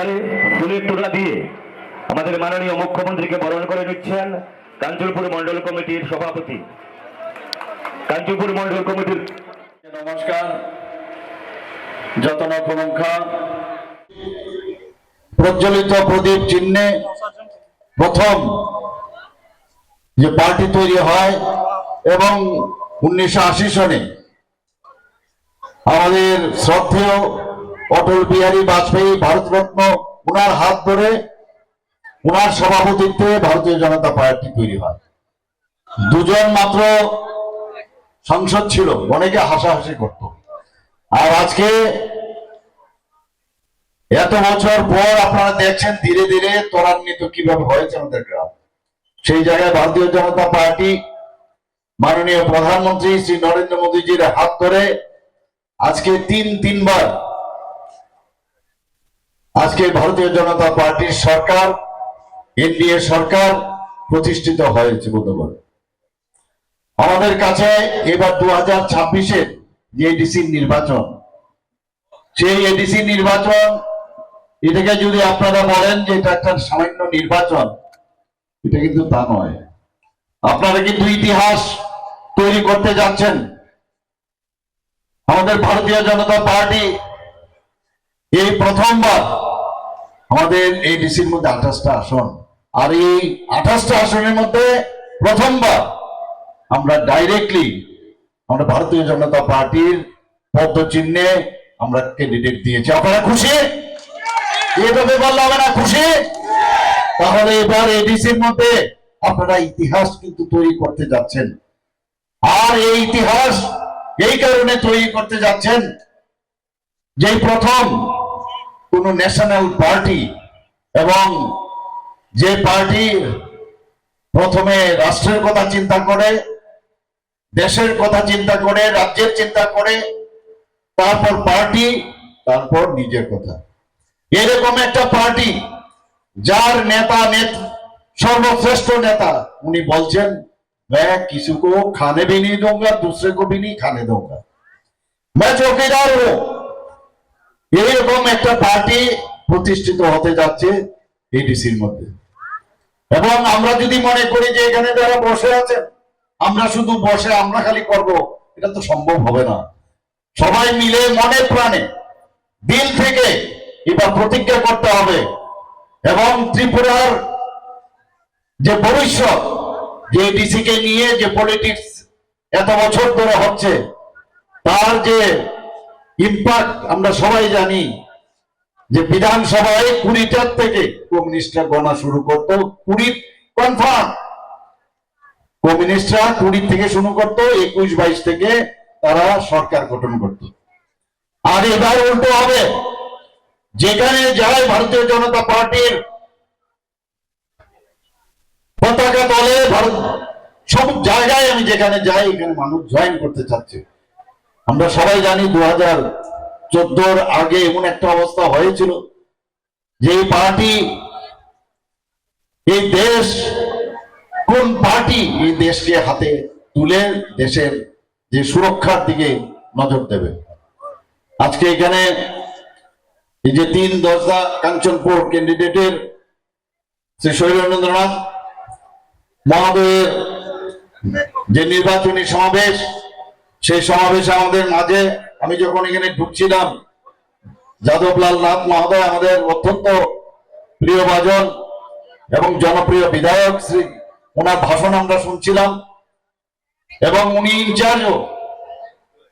হাতে ফুলের তোড়া দিয়ে আমাদের মাননীয় মুখ্যমন্ত্রীকে বরণ করে নিচ্ছেন কাঞ্চনপুর মন্ডল কমিটির সভাপতি। কাঞ্চনপুর মন্ডল কমিটির নমস্কার। যতন প্রমুখা প্রজ্বলিত প্রদীপ চিহ্নে প্রথম যে পার্টি তৈরি হয় এবং 1980 সনে আমাদের শ্রদ্ধেয় অটল বিহারী বাজপেয়ী ভারতরত্ন ওনার হাত ধরে ওনার সভাপতিত্বে ভারতীয় জনতা পার্টি তৈরি হয়। দুজন মাত্র সংসদ ছিল, অনেকে হাসাহাসি করত। আর আজকে এত বছর পর আপনারা দেখছেন ধীরে ধীরে ত্বরান্বিত কিভাবে হয়েছে আমাদের গ্রাম। সেই জায়গায় ভারতীয় জনতা পার্টি মাননীয় প্রধানমন্ত্রী শ্রী নরেন্দ্র মোদীজির হাত ধরে আজকে তিনবার আজকে ভারতীয় জনতা পার্টির সরকার, এনডিএ সরকার প্রতিষ্ঠিত হয়েছে বলতে পারে। আমাদের কাছে এবার 2026-এর যে এডিসি নির্বাচন, সেই এডিসি নির্বাচন এটাকে যদি আপনারা বলেন যে এটা একটা সামান্য নির্বাচন, এটা কিন্তু তা নয়। আপনারা কিন্তু ইতিহাস তৈরি করতে যাচ্ছেন। আমাদের ভারতীয় জনতা পার্টি এই প্রথমবার আমাদের এডিসির মধ্যে 28টা আসন, আর এই 28টা আসনের মধ্যে প্রথমবার আমরা ডাইরেক্টলি আমরা ভারতীয় জনতা পার্টির পদ্মচিহ্নে আমরা ক্যান্ডিডেট দিয়েছি। আপনারা খুশি? এভাবে বললে হবে না, খুশি? তাহলে এবার এডিসির মধ্যে আপনারা ইতিহাস কিন্তু তৈরি করতে যাচ্ছেন। আর এই ইতিহাস এই কারণে তৈরি করতে যাচ্ছেন যে প্রথম কোন ন্যাশনাল পার্টি এবং যে পার্টি প্রথমে রাষ্ট্রের কথা চিন্তা করে, দেশের কথা চিন্তা করে, রাজ্যের চিন্তা করে, তারপর পার্টি, তারপর নিজের কথা। এরকম একটা পার্টি যার নেতা সর্বশ্রেষ্ঠ নেতা উনি বলছেন मैं किसी को खाने भी नहीं दूंगा, दूसरे को भी नहीं खाने दूंगा, मैं चौकीदार हूं। এরকম একটা পার্টি প্রতিষ্ঠিত হতে যাচ্ছে এডিসির মধ্যে। এবং আমরা যদি মনে করি যে এখানে যারা বসে আছেন আমরা শুধু বসে আমরা খালি করব, এটা তো সম্ভব হবে না। সবাই মিলে মনে প্রাণে দিল থেকে এবার প্রতিজ্ঞা করতে হবে এবং ত্রিপুরার যে ভবিষ্যৎ, যে এডিসি কে নিয়ে যে পলিটিক্স এত বছর ধরে হচ্ছে, তার যে ইম্প্যাক্ট আমরা সবাই জানি যে বিধানসভায় 20টার থেকে কমিউনিস্টরা গণা শুরু করত, 20 কনফার্ম কমিউনিস্টরা 20 থেকে শুরু করত, 21-22 থেকে তারা সরকার গঠন করত। আর এবার উল্টো হবে, যেখানে যায় ভারতীয় জনতা পার্টির পতাকা তলে, ভারত সব জায়গায় আমি যেখানে যাই এখানে মানুষ জয়েন করতে চাচ্ছে। আমরা সবাই জানি 2014-র আগে এমন একটা অবস্থা হয়েছিল যে এই পার্টি, এই দেশ, কোন পার্টি এই দেশকে হাতে তুলে দেশের যে সুরক্ষার দিকে নজর দেবে। আজকে এখানে এই যে 3 দশদা কাঞ্চনপুর ক্যান্ডিডেটের শ্রী শৈলেন্দ্রনাথ মহোদয়ের যে নির্বাচনী সমাবেশ, সেই সমাবেশে আমাদের মাঝে আমি যখন এখানে ঢুকছিলাম, যাদবলাল নাথ মহোদয় আমাদের অত্যন্ত প্রিয় ভাজন এবং জনপ্রিয় বিধায়ক, শ্রী ওনার ভাষণ আমরা শুনছিলাম এবং উনি ইনচার্জও,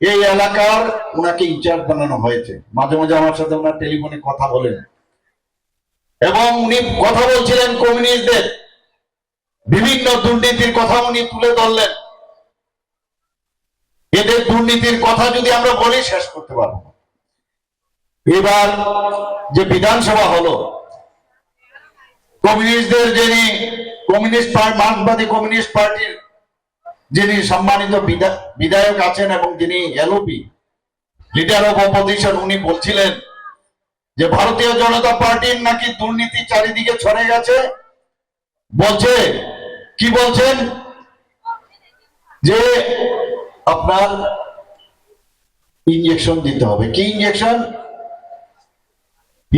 এই এলাকার ওনাকে ইনচার্জ বানানো হয়েছে। মাঝে মাঝে আমার সাথে ওনার টেলিফোনে কথা বলেন এবং উনি কথা বলছিলেন কমিউনিস্টদের বিভিন্ন দুর্নীতির কথা উনি তুলে ধরলেন। এদের দুর্নীতির কথা যদি আমরা বলি শেষ করতে পারবো না। এবার যে বিধানসভা হলো, কমিউনিস্টদের যিনি মার্ক্সবাদী কমিউনিস্ট পার্টির যিনি সম্মানিত বিধায়ক আছেন এবং যিনি এলওপি লিডার অফ অপোজিশন, উনি বলছিলেন যে ভারতীয় জনতা পার্টির নাকি দুর্নীতি চারিদিকে ছড়ে গেছে। বলছে কি বলছেন যে আপনার ইনজেকশন দিতে হবে। কি ইনজেকশন?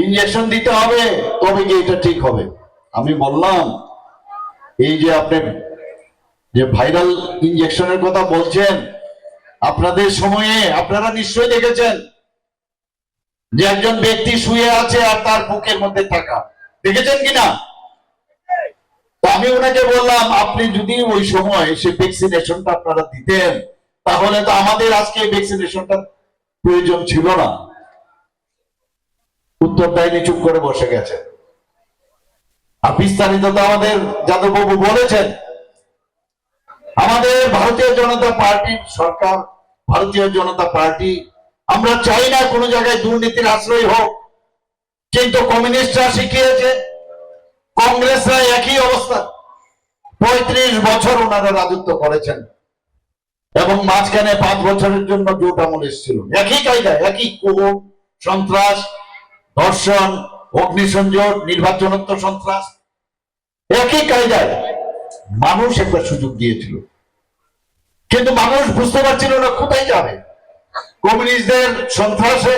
ইনজেকশন দিতে হবে, তবে কি এটা ঠিক হবে? আমি বললাম এই যে আপনি যে ভাইরাল ইনজেকশনের কথা বলছেন, আপনাদের সময়ে আপনারা নিশ্চয়ই দেখেছেন যে একজন ব্যক্তি শুয়ে আছে আর তার বুকের মধ্যে টাকা, দেখেছেন কিনা? তো আমি ওনাকে বললাম আপনি যদি ওই সময় সে ভ্যাকসিনেশনটা আপনারা দিতেন, তাহলে তো আমাদের আজকে ভ্যাকসিনেশনটা প্রয়োজন ছিল না। উত্তর দেয়নি, চুপ করে বসে গেছে। আর বিস্তারিত তো আমাদের যাদববাবু বলেছেন। আমাদের ভারতীয় জনতা পার্টির সরকার, ভারতীয় জনতা পার্টি, আমরা চাই না কোনো জায়গায় দুর্নীতির আশ্রয় হোক, কিন্তু কমিউনিস্টরা শিখিয়েছে, কংগ্রেসরা একই অবস্থা। 35 বছর ওনারা রাজত্ব করেছেন এবং মাঝখানে 5 বছরের জন্য জোট আমল এসেছিল। একই কায়দায়, একই কোপ, সন্ত্রাস, ধর্ষণ, অগ্নিসংযোগ, নির্বাচনত্ব সন্ত্রাস, একই কায়দায় মানুষ একবার সুযোগ দিয়েছিল, কিন্তু মানুষ বুঝতে পারছিল না কোথায় যাবে। কমিউনিস্টদের সন্ত্রাসে,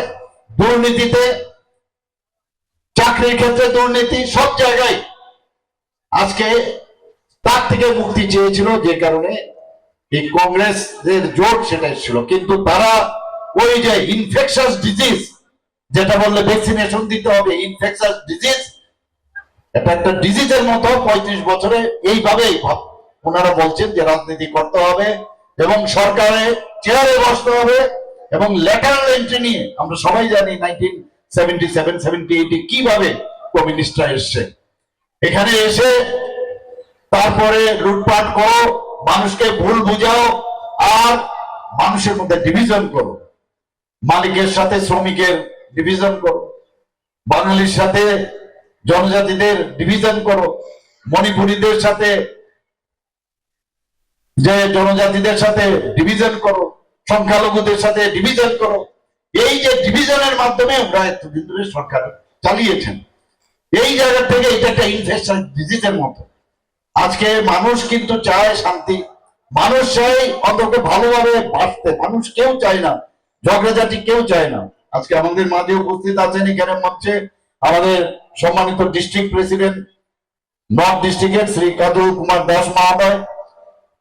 দুর্নীতিতে, চাকরির ক্ষেত্রে দুর্নীতি, সব জায়গায় আজকে তার থেকে মুক্তি চেয়েছিল, যে কারণে এই কংগ্রেসের জোট সেটা ছিল। কিন্তু তারা ওই যে ইনফেকশাস ডিজিজ, যেটা বললে ভ্যাকসিনেশন দিতে হবে, ইনফেকশাস ডিজিজ, এটা একটা ডিজিজের মতো 35 বছরে এইভাবেই ওনারা বলছেন যে রাজনীতি করতে হবে এবং সরকারে চেয়ারে বসতে হবে এবং ল্যাটারাল এন্ট্রি নিয়ে আমরা সবাই জানি 1977-78 কিভাবে কমিউনিস্টরা এসছে। এখানে এসে তারপরে লুটপাট করো, মানুষকে ভুল বুঝাও, আর মানুষের মধ্যে ডিভিশন করো, মালিকের সাথে শ্রমিকের ডিভিশন করো, বাঙালির সাথে জনজাতিদের ডিভিশন করো, মণিপুরীদের সাথে যে জনজাতিদের সাথে ডিভিশন করো, সংখ্যালঘুদের সাথে ডিভিশন করো। এই যে ডিভিশনের মাধ্যমে ওরা এতদিন ধরে সরকার চালিয়েছেন, এই জায়গা থেকে এটা একটা ইনফেকশন ডিজিজের মতো। আজকে মানুষ কিন্তু চায় শান্তি, মানুষ চায় অন্তত ভালোভাবে বাঁচতে, মানুষ কেউ চায় না ঝগড়াঝাটি, কেউ চায় না। আজকে আমাদের মাঝে উপস্থিত আছেন এখানে মঞ্চে আমাদের সম্মানিত ডিস্ট্রিক্ট প্রেসিডেন্ট নর্থ ডিস্ট্রিক্টের শ্রী কাজল কুমার দাস মহোদয়।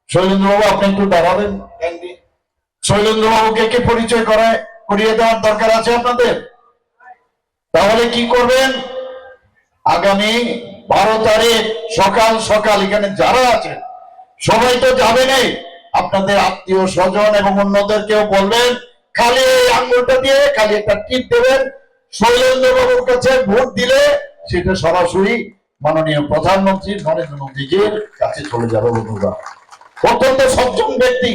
শৈলেন্দ্রবাবু আপনি একটু দাঁড়াবেন। শৈলেন্দ্রবাবুকে কি পরিচয় করিয়ে দেওয়ার দরকার আছে আপনাদের? তাহলে কি করবেন, আগামী 12 তারিখ সকাল সকাল এখানে যারা আছেন সবাই তো যাবেনই, আপনাদের আত্মীয় স্বজন এবং অন্যদেরকেও বলবেন, খালি এই আঙ্গুলটা দিয়ে খালি একটা টিপ দেবেন, শৈলেন্দ্র বাবুর কাছে ভোট দিলে সেটা সরাসরি মাননীয় প্রধানমন্ত্রী নরেন্দ্র মোদীজির কাছে চলে যাবে। বন্ধুরা, অত্যন্ত সজ্জন ব্যক্তি,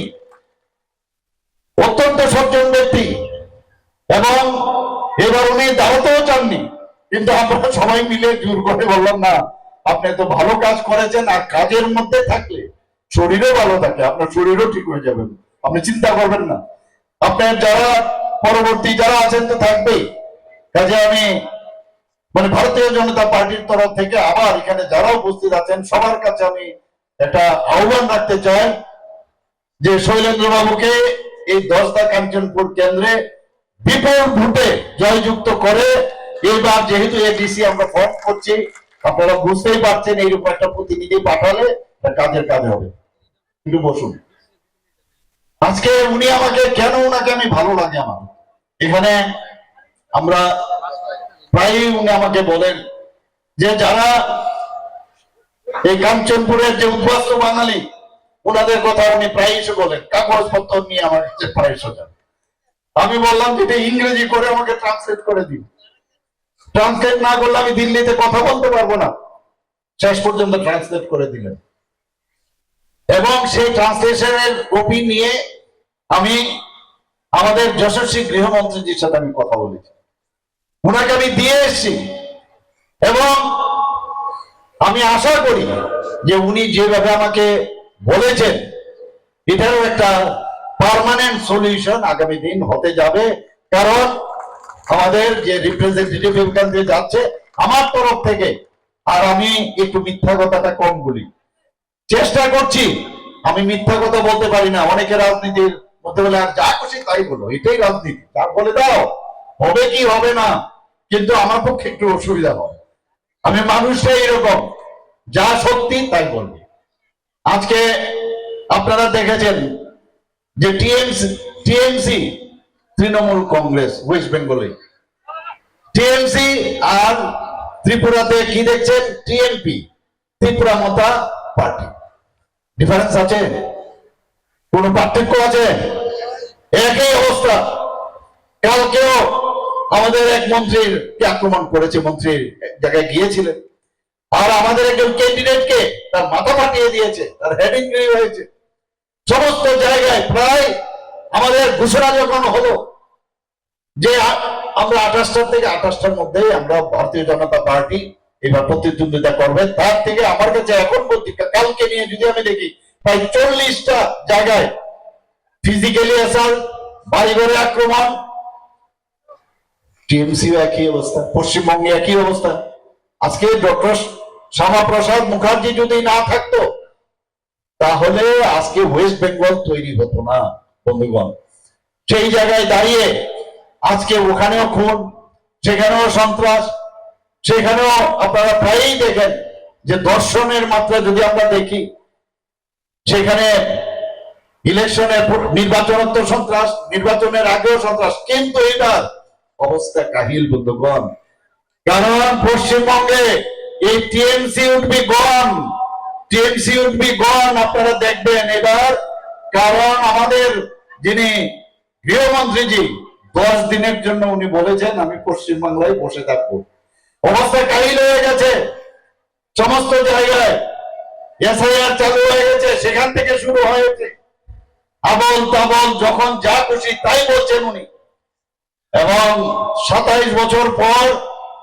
অত্যন্ত সজ্জন ব্যক্তি, এবং এবার উনি দাঁড়াতেও চাননি, কিন্তু আমরা সবাই মিলে জোর করে বললাম না, আপনি তো ভালো কাজ করেছেন, আর কাজের মধ্যে থাকলে শরীরও ভালো থাকে, আপনার শরীরও ঠিক হয়ে যাবে, আপনি চিন্তা করবেন না। আপনার যারা পরবর্তী যারা আছেন তো থাকবেই। কাজে আমি ভারতীয় জনতা পার্টির তরফ থেকে আবার এখানে যারা উপস্থিত আছেন সবার কাছে আমি একটা আহ্বান রাখতে চাই যে শৈলেন্দ্র বাবুকে এই 10দা কাঞ্চনপুর কেন্দ্রে বিপুল ভোটে জয়যুক্ত করে, এবার যেহেতু এডিসি আমরা ফর্ম করছি, আপনারা বুঝতেই পারছেন এইরকম একটা প্রতিনিধি পাঠালে কাজের কাজ হবে। একটু বসুন। আজকে উনি আমাকে কেন, ওনাকে আমি ভালো লাগে, আমার এখানে আমরা প্রায়ই উনি আমাকে বলেন যে যারা এই কাঞ্চনপুরের যে উদ্বাস্তু বাঙালি, ওনাদের কথা উনি প্রায়ই বলেন, কাগজপত্র নিয়ে আমার কাছে প্রায় সোজা। আমি বললাম যে ইংরেজি করে আমাকে ট্রান্সলেট করে দিন, ট্রান্সলেট না করলে আমি দিল্লিতে কথা বলতে পারবো না। শেষ পর্যন্ত ট্রান্সলেট করে দিলেন এবং সেই ট্রান্সলেশনের কপি নিয়ে আমি আমাদের যশস্বী গৃহমন্ত্রীজির সাথে আমি কথা বলেছি, ওনাকে আমি দিয়ে এসেছি, এবং আমি আশা করি যে উনি যেভাবে আমাকে বলেছেন এটারও একটা পার্মানেন্ট সলিউশন আগামী দিন হতে যাবে। কারণ আমাদের যে রিপ্রেজেন্টেটিভ এখান থেকে যাচ্ছে আমার তরফ থেকে, আর আমি একটু মিথ্যা কথাটা কম বলি, চেষ্টা করছি, আমি মিথ্যা কথা বলতে পারি না। অনেকে রাজনীতির মধ্যে বলে আর যা খুশি তাই বলো, এটাই রাজনীতি, যা বলে দাও, হবে কি হবে না, কিন্তু আমার পক্ষে একটু অসুবিধা হয়। আমি মানুষটাই এরকম, যা সত্যি তাই বলবো। আজকে আপনারা দেখেছেন যে টিএমসি তৃণমূল কংগ্রেস ওয়েস্ট বেঙ্গলে, টিএমসি আর ত্রিপুরাতে কি দেখছেন টিএমপি, ত্রিপুরা মতা পার্টি। ডিফারেন্স আছে? কোন পার্থক্য আছে? একই অবস্থা। কালকেও আমাদের এক মন্ত্রীর আক্রমণ করেছে, মন্ত্রীর এক জায়গায় গিয়েছিলেন, আর আমাদের একজন ক্যান্ডিডেটকে তার মাথা ফাটিয়ে দিয়েছে, তার হেড ইনজুরি হয়েছে। সমস্ত জায়গায় প্রায় আমাদের ঘোষণা যখন হলো যে আমরা 28টা থেকে 28টার মধ্যে আমরা ভারতীয় জনতা পার্টি এবার প্রতিদ্বন্দ্বিতা করবে, তার থেকে আমার কাছে এখন পত্রিকা কালকে নিয়ে যদি আমি দেখি প্রায় 40টা জায়গায় ফিজিক্যালি অ্যাসাল্ট, বাড়িঘরে আক্রমণ। টিএমসিও একই অবস্থা, পশ্চিমবঙ্গে একই অবস্থা। আজকে ডক্টর শ্যামাপ্রসাদ মুখার্জি যদি না থাকতো তাহলে আজকে ওয়েস্ট বেঙ্গল তৈরি হতো না বন্ধুগণ। সেই জায়গায় দাঁড়িয়ে আজকে ওখানেও খুন, সেখানেও সন্ত্রাস, সেখানেও আপনারা প্রায়ই দেখেন যে দর্শনের মাত্রা যদি আমরা দেখি, সেখানে ইলেকশনের নির্বাচনোত্তর সন্ত্রাস, নির্বাচনের আগেও সন্ত্রাস, কিন্তু এটার অবস্থা কাহিল বন্ধুগণ। কারণ পশ্চিমবঙ্গে এই TMC would be gone, TMC would be gone আপনারা দেখবেন এবার। কারণ আমাদের যিনি গৃহমন্ত্রীজি 10 দিনের জন্য উনি বলেছেন আমি পশ্চিমবাংলায় বসে থাকবো। অবস্থা কাহিল হয়ে গেছে, সমস্ত জায়গায় এসআইআর চালু হয়ে গেছে, সেখান থেকে শুরু হয়েছে আবল তাবল, যখন যা খুশি তাই বলছেন উনি। এবং 27 বছর পর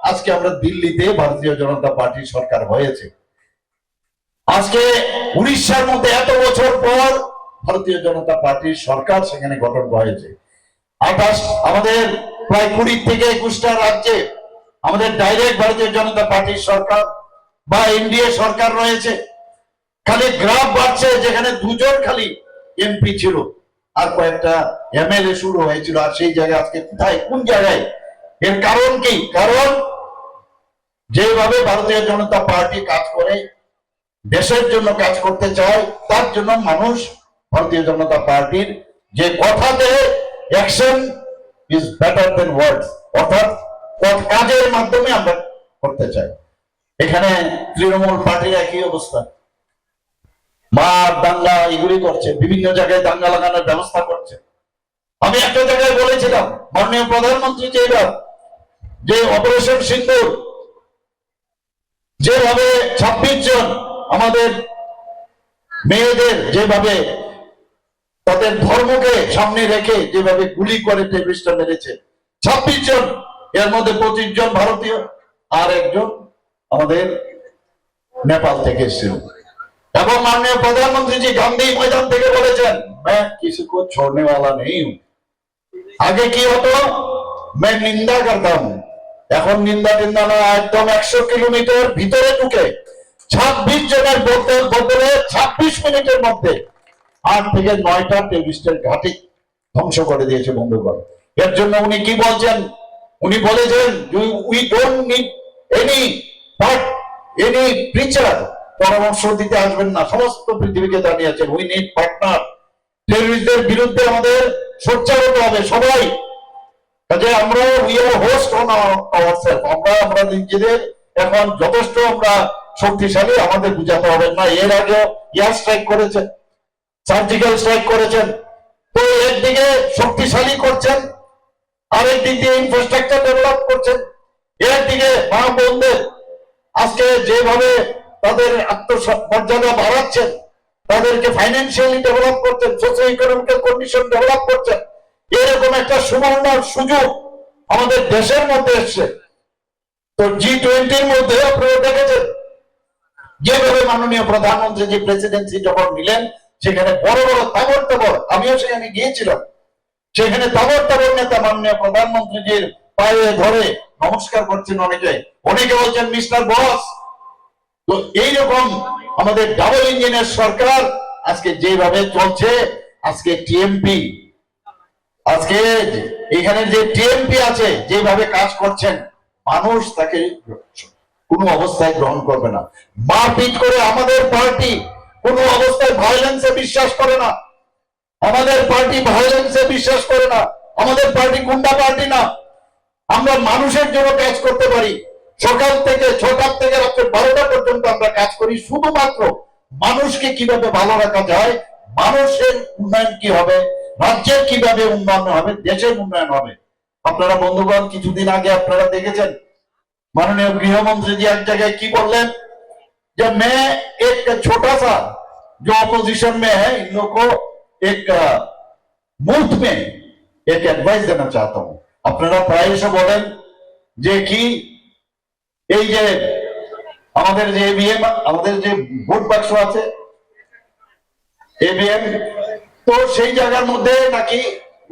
আজকে আমরা দিল্লিতে ভারতীয় জনতা পার্টির সরকার হয়েছে। আজকে উড়িষ্যার মধ্যে এত বছর পর ভারতীয় জনতা পার্টির সরকার সেখানে গঠন হয়েছে। আমাদের প্রায় 20 থেকে 21টা রাজ্যে আমাদের ডাইরেক্ট ভারতীয় জনতা পার্টির সরকার বা এনডিএ সরকার রয়েছে। খালি গ্রাফ বাড়ছে, যেখানে 2 জন খালি এমপি ছিল আর কয়েকটা এমএলএ শুরু হয়েছিল, আর সেই জায়গায় আজকে কোথায় কোন জায়গায়? এর কারণ কি? কারণ যেভাবে ভারতীয় জনতা পার্টি কাজ করে, দেশের জন্য কাজ করতে চায়, তার জন্য মানুষ ভারতীয় জনতা পার্টির যে কথাতে অ্যাকশন ইজ বেটার দেন ওয়ার্ডস, অর্থাৎ কাজের মাধ্যমে আমরা করতে চাই। এখানে তৃণমূল পার্টির একই অবস্থা, মার দাঙ্গা এগুলি করছে, বিভিন্ন জায়গায় দাঙ্গা লাগানোর ব্যবস্থা করছে। আমি একটা জায়গায় বলেছিলাম মাননীয় প্রধানমন্ত্রী যে অপারেশন সিন্দুর যেভাবে 26 জন আমাদের মেয়েদের যেভাবে তাদের ধর্মকে সামনে রেখে যেভাবে গুলি করে টেররিস্টরা মেরেছে, 26 জন, এর মধ্যে 25 জন ভারতীয় আর একজন আমাদের নেপাল থেকে এসেছিল। এবং মাননীয় প্রধানমন্ত্রী গান্ধী ময়দান থেকে বলেছেন मैं किसी को छोड़ने वाला नहीं हूं। আগে কি হতো, मैं নিন্দা করতাম, এখন নিন্দা টিন্দা না, একদম 100 কিলোমিটার ভিতরে ঢুকে 26 জনের বদলে 26 মিনিটের মধ্যে 8 থেকে 9টা টেররিস্টের ঘাঁটি ধ্বংস করে দিয়েছে বন্ধুগণ। এর জন্য উনি কি বলছেন? উনি বলেছেন we don't need any preacher, পরামর্শ দিতে আসবেন না, সমস্ত পৃথিবীকে জানিয়েছেন উই নিড পার্টনার। টেররিস্টদের বিরুদ্ধে আমাদের সোচ্চার হতে হবে সবাই। কাজে আমরা we are host on ourself, আমরা নিজেদের এখন যথেষ্ট আমরা শক্তিশালী, আমাদের বুঝাতে হবে না। এর আগে এয়ার স্ট্রাইক করেছেন, সার্জিক্যাল স্ট্রাইক করেছেন, তো একদিকে শক্তিশালী করছেন, আরেকদিক দিয়ে ইনফ্রাস্ট্রাকচার ডেভেলপ করছেন, একদিকে মা বোনদের আজকে যেভাবে তাদের আত্মমর্যাদা বাড়াচ্ছেন, তাদেরকে ফাইন্যান্সিয়ালি ডেভেলপ করছেন, সোশ্যাল ইকোনমিক্যাল কন্ডিশন ডেভেলপ করছেন। এরকম একটা সুবর্ণ সুযোগ আমাদের দেশের মধ্যে এসছে। তো G20-র মধ্যে আপনারা দেখেছেন যেভাবে মাননীয় প্রধানমন্ত্রী যে প্রেসিডেন্সি যখন নিলেন, সেখানে বড় বড় তাবড় তাবড়, আমিও সেখানে গিয়েছিলাম, সেখানে তাবড় তাবড় নেতা মাননীয় প্রধানমন্ত্রীজির পায়ে ধরে নমস্কার করছেন অনেকে, অনেকে বলছেন মিস্টার বস। তো এইরকম আমাদের ডাবল ইঞ্জিনের সরকার আজকে যেভাবে চলছে, আজকে টিএমপি, আজকে এখানে যে টিএমপি আছে যেভাবে কাজ করছেন, মানুষ তাকে কোনো অবস্থায় গ্রহণ করবে না। মারপিট করে আমাদের পার্টি কোনো অবস্থায় ভায়োলেন্সে বিশ্বাস করে না। আমাদের পার্টি ভায়োলেন্সে বিশ্বাস করে না। আমাদের পার্টি গুন্ডা পার্টি না। আমরা মানুষের জন্য কাজ করতে পারি। সকাল থেকে 6টা থেকে রাত্রে 12টা পর্যন্ত আমরা কাজ করি শুধুমাত্র মানুষকে কিভাবে ভালো রাখা যায়, মানুষের উন্নয়ন কি হবে, রাজ্যের কিভাবে উন্নয়ন হবে, দেশের উন্নয়ন হবে। আপনারা বন্ধুগণ কিছুদিন আগে আপনারা দেখেছেন माननीय गृहमंत्री जी एक जगह की बोल रहे जब मैं एक छोटा सा जो ऑपोजिशन में है इन लोग को एक मुफ्त में एक एडवाइस देना चाहता हूं। আপনারা প্রায় এসে বলেন যে কি এই যে আমাদের যে এবিএম আমাদের যে ভোট বাক্স আছে এবিএম তো সেই জায়গার মধ্যে নাকি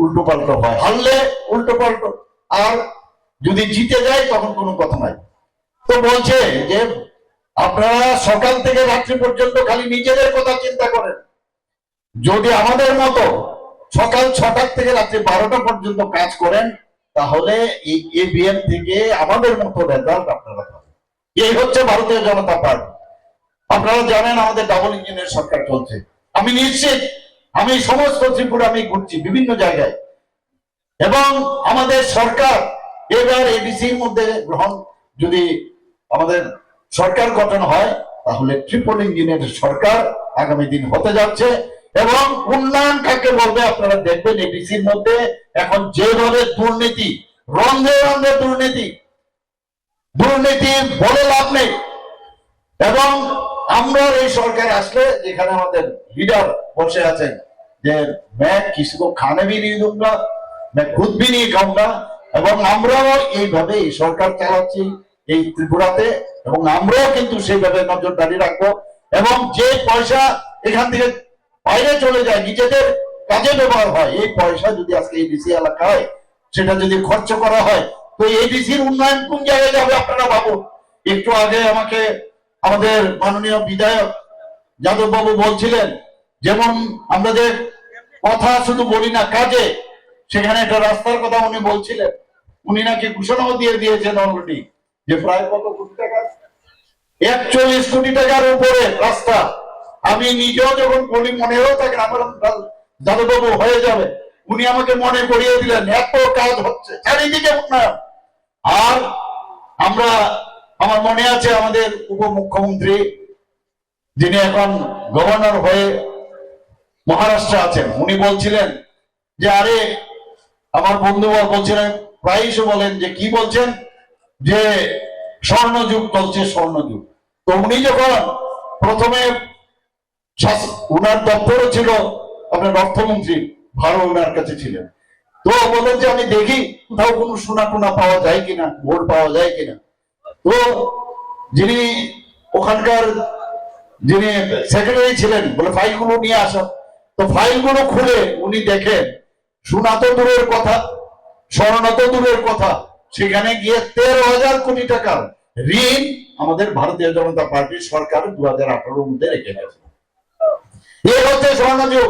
উল্টো পাল্টো হয়, হারলে উল্টো পাল্টো, আর যদি জিতে যায় তখন কোনো কথা নাই। তো বলছে যে আপনারা সকাল থেকে রাত্রি পর্যন্ত খালি নিজেদের কথা চিন্তা করেন, যদি আমাদের মতো সকাল 6টা থেকে রাত্রি 12টা পর্যন্ত কাজ করেন তাহলে এই এবিএম থেকে আমাদের মতো রেজাল্ট আপনারা পাবেন। এই হচ্ছে ভারতীয় জনতা পার্টি। আপনারা জানেন আমাদের ডাবল ইঞ্জিনের সরকার চলছে। আমি নিশ্চিত আমি সমস্ত ত্রিপুরা আমি ঘুরছি বিভিন্ন জায়গায়, এবং আমাদের সরকার এবার এডিসির মধ্যে গ্রহণ যদি আমাদের সরকার গঠন হয় তাহলে ট্রিপল ইঞ্জিনের সরকার আগামী দিন হতে যাচ্ছে। এবং উন্নয়ন কাকে বলবে আপনারা দেখবেন এডিসির মধ্যে এখন যেভাবে দুর্নীতি, রন্ধে রন্ধে দুর্নীতি বলে লাভ নেই। এবং আমরা এই সরকার আসলে এখানে আমাদের লিডার বসে আছেন যে मैं किसी को खाने भी नहीं दूंगा, मैं खुद भी नहीं खाऊंगा, এবং আমরাও এইভাবে এই সরকার চালাচ্ছি এই ত্রিপুরাতে, এবং আমরাও কিন্তু সেইভাবে নজরদারি রাখবো। এবং যে পয়সা এখান থেকে বাইরে চলে যায় নিজেদের কাজে ব্যবহার হয়, এই পয়সা যদি আজকে এডিসি এলাকায় সেটা যদি খরচ করা হয় তো এডিসির উন্নয়ন কোন জায়গায় যাবে আপনারা ভাবুন। একটু আগে আমাকে আমাদের মাননীয় বিধায়ক যাদব বাবু বলছিলেন যেমন আমরা যে কথা শুধু বলি না কাজে, সেখানে একটা রাস্তার কথা উনি বলছিলেন, উনি নাকি ঘোষণাও দিয়ে দিয়েছেন অলরেডি যে প্রায় কত কোটি টাকা, 41 কোটি টাকার উপরে রাস্তা। আমি নিজেও যখন বলি মনেও থাকে আমার যাদববাবু হয়ে যাবে, উনি আমাকে মনে করিয়ে দিলেন এত কাজ হচ্ছে চারিদিকে উন্নয়ন। আর আমরা আমার মনে আছে আমাদের উপমুখ্যমন্ত্রী যিনি এখন গভর্নর হয়ে মহারাষ্ট্রে আছেন, উনি বলছিলেন যে আরে আমার বন্ধু বলছিলেন প্রায়ই বলেন যে কি বলছেন যে স্বর্ণযুগ চলছে স্বর্ণযুগ। তো উনি যখন প্রথমে উনার দপ্তরও ছিল আপনার অর্থমন্ত্রী ভারত ওনার কাছে ছিলেন, তো বলেন যে আমি দেখি কোথাও কোনো সোনা টোনা পাওয়া যায় কিনা, ভোট পাওয়া যায় কিনা। তো যিনি ওখানকার যিনি সেক্রেটারি ছিলেন বলে ফাইলগুলো নিয়ে আসা, তো ফাইলগুলো খুলে উনি দেখেন সোনা তো দূরের কথা, স্বর্ণ তো দূরের কথা, সেখানে গিয়ে 13,000 কোটি টাকার ঋণ আমাদের ভারতীয় জনতা পার্টির সরকার 2018 মধ্যে রেখে গেছে। এই হচ্ছে স্বর্ণযুগ।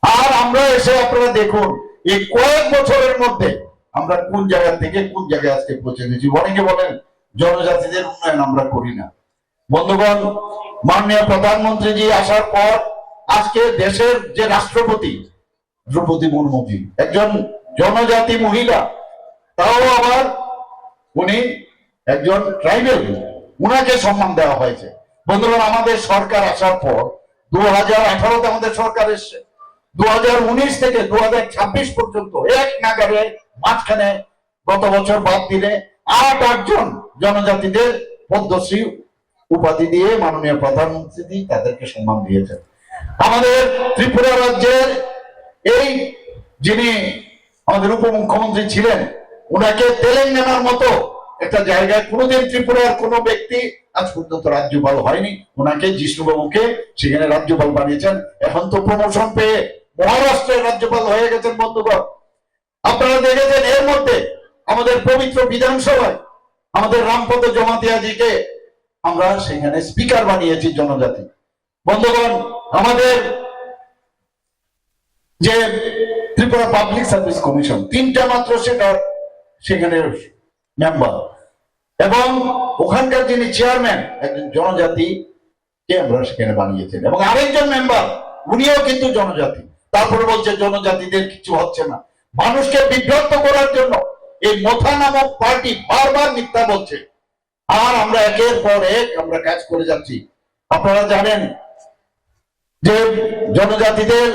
আর আমরা এসে আপনারা দেখুন এই কয়েক বছরের মধ্যে আমরা কোন জায়গা থেকে কোন জায়গায় আজকে পৌঁছে গেছি। অনেকে বলেন জনজাতিদের উন্নয়ন আমরা করি না। বন্ধুগণ, মাননীয় প্রধানমন্ত্রীজি আসার পর আজকে দেশের যে রাষ্ট্রপতি দ্রৌপদী মুর্মুজি একজন জনজাতি মহিলা, তাও আবার উনি একজন ট্রাইবেল, উনাকে সম্মান দেওয়া হয়েছে। বন্ধুগণ, আমাদের সরকার আসার পর 2018-তে আমাদের সরকার এসছে, 2019 থেকে 2026 পর্যন্ত এক নাগারে মাঝখানে গত বছর বাদ দিলে 8 জন জনজাতিদের পদ্মশ্রী উপাধি দিয়ে মাননীয় প্রধানমন্ত্রী তাদেরকে সম্মান দিয়েছেন। আমাদের ত্রিপুরা রাজ্যের এই যিনি আমাদের উপমুখ্যমন্ত্রী ছিলেন উনাকে তেলেঙ্গানার মতো একটা জায়গায় কোনোদিন ত্রিপুরার কোনো ব্যক্তি আজ পর্যন্ত রাজ্যপাল হয়নি, ওনাকে জিষ্ণুবাবুকে সেখানে রাজ্যপাল বানিয়েছেন। এখন তো প্রমোশন পেয়ে মহারাষ্ট্রের রাজ্যপাল হয়ে গেছেন। বন্ধুগণ, আপনারা দেখেছেন এর মধ্যে আমাদের পবিত্র বিধানসভায় আমাদের রামপদ জমাতিয়াজিকে আমরা সেখানে স্পিকার বানিয়েছি জনজাতি। বন্ধুগণ, আমাদের যে ত্রিপুরা পাবলিক সার্ভিস কমিশন 3টা মাত্র সেখানে মেম্বার, এবং ওখানকার যিনি চেয়ারম্যান একজন জনজাতিকে আমরা সেখানে বানিয়েছেন, এবং আরেকজন মেম্বার উনিও কিন্তু জনজাতি। তারপরে বলছে জনজাতিদের কিছু হচ্ছে না। মানুষকে বিভ্রান্ত করার জন্য এই মোথা নামক পার্টি বারবার মিথ্যা বলছে, আর আমরা একের পর এক আমরা কাজ করে যাচ্ছি। আপনারা জানেন যে জনজাতিদের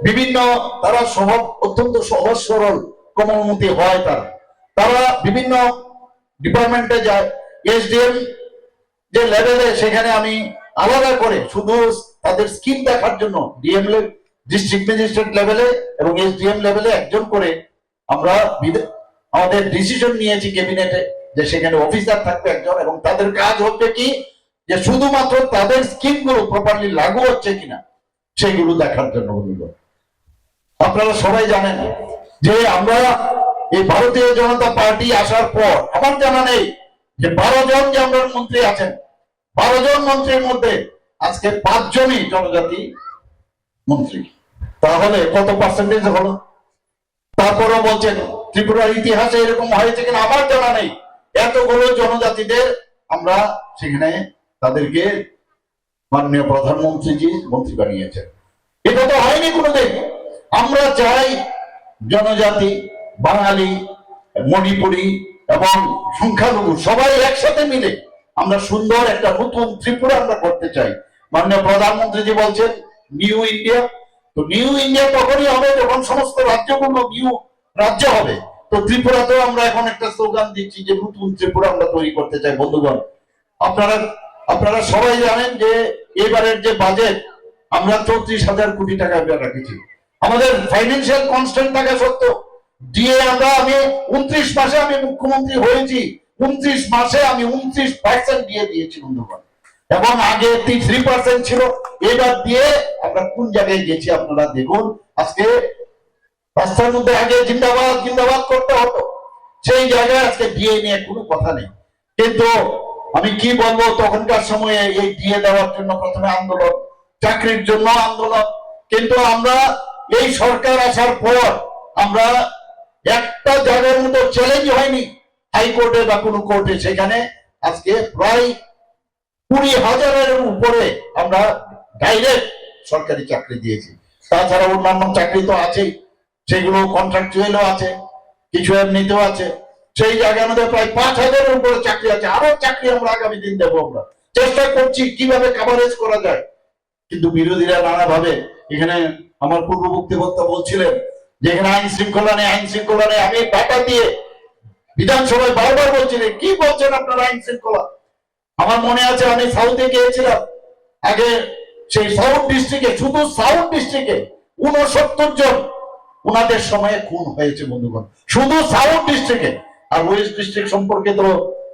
বিভিন্ন তারা স্বভাব অত্যন্ত সহজ সরল কোমলমতি হয়, তারা বিভিন্ন ডিপার্টমেন্টে যায়। এসডিএম যে লেভেলে সেখানে আমি আলাদা করে শুধু তাদের স্কিম দেখার জন্য ডিএম ডিস্ট্রিক্ট ম্যাজিস্ট্রেট লেভেলে এবং এসডিএম লেভেলে একজন করে আমরা আমাদের ডিসিশন নিয়েছি ক্যাবিনেটে যে সেখানে অফিসার থাকবে একজন, এবং তাদের কাজ হচ্ছে কি যে শুধুমাত্র তাদের স্কিম গুলো প্রপারলি লাগু হচ্ছে কিনা সেগুলো দেখার জন্য। আপনারা সবাই জানেন যে আমরা এই ভারতীয় জনতা পার্টি আসার পর আমার জানা নেই যে 12 জন যে আমরা মন্ত্রী আছেন, 12 জন মন্ত্রীর মধ্যে আজকে 5 জনই জনজাতি মন্ত্রী। তাহলে কত পার্সেন্টেজ হলো? তারপরও বলছেন ত্রিপুরার ইতিহাসে এরকম হয়েছে কিনা আমার জানা নেই। এতগুলো জনজাতিদের আমরা সেখানে তাদেরকে মাননীয় প্রধানমন্ত্রীজি মন্ত্রী বানিয়েছেন। এটা তো হয়নি কোনোদিন। আমরা চাই জনজাতি, বাঙালি, মণিপুরি এবং সংখ্যালঘু সবাই একসাথে মিলে আমরা সুন্দর একটা নতুন ত্রিপুরা আমরা করতে চাই। মাননীয় প্রধানমন্ত্রীজি বলছেন নিউ ইন্ডিয়া। তো নিউ ইন্ডিয়া তখনই হবে যখন সমস্ত রাজ্যগুলো নিউ রাজ্য হবে। তো ত্রিপুরাতেও আমরা এখন একটা স্লোগান দিচ্ছি যে নতুন ত্রিপুরা আমরা তৈরি করতে চাই। বন্ধুগণ, আপনারা সবাই জানেন যে এবারের যে বাজেট আমরা 34,000 কোটি টাকা রেখেছি। আমাদের ফাইন্যান্সিয়াল কনস্ট্যান্ট থাকা সত্ত্বেও দিয়ে আমি 29 মাসে আমি মুখ্যমন্ত্রী হয়েছি, 29 মাসে আমি 29% দিয়ে দিয়েছি বন্ধুগণ, এবং আগে 3% ছিল। এবার দিয়ে আমরা কোন জায়গায় গেছি আপনারা দেখুন। আজকে রাস্তার মধ্যে আগে জিন্দাবাদ জিন্দাবাদ করতে হতো, সেই জায়গায় আজকে দিয়ে নিয়ে কোনো কথা নেই। কিন্তু আমি কি বলবো, তখনকার সময়ে এই দিয়ে দেওয়ার জন্য প্রথমে আন্দোলন, চাকরির জন্য আন্দোলন, কিন্তু আমরা এই সরকার আসার পর আমরা একটা জায়গার মতো চ্যালেঞ্জ হয়নি হাইকোর্টে বা কোনো কোর্টে, সেখানে আজকে প্রায় 20,000-এর উপরে আমরা ডাইরেক্ট সরকারি চাকরি দিয়েছি। তাছাড়া অন্যান্য চাকরি তো আছেই, সেগুলো কন্ট্রাকচুয়ালও আছে, কিছু এমনিতেও আছে। সেই জায়গার মধ্যে প্রায় 5,000-এর উপরে চাকরি আছে। আরো চাকরি আমরা আগামী দিন দেবো। আমরা চেষ্টা করছি কিভাবে কভারেজ করা যায়, কিন্তু বিরোধীরা নানাভাবে এখানে আমার পূর্ববর্তী বক্তা বলছিলেন যে এখানে আইন শৃঙ্খলা নেই, আইন শৃঙ্খলা নেই। আমি ডাটা দিয়ে বিধানসভায় বারবার বলছিলেন কি বলছেন আপনারা আইন শৃঙ্খলা। আমার মনে আছে আমি সাউথে গিয়েছিলাম আগে, সেই সাউথ ডিস্ট্রিক্টে, শুধু সাউথ ডিস্ট্রিক্টে 69 জন ওনাদের সময়ে খুন হয়েছে বন্ধুগণ, শুধু সাউথ ডিস্ট্রিক্টে। আর ওয়েস্ট ডিস্ট্রিক্ট সম্পর্কে তো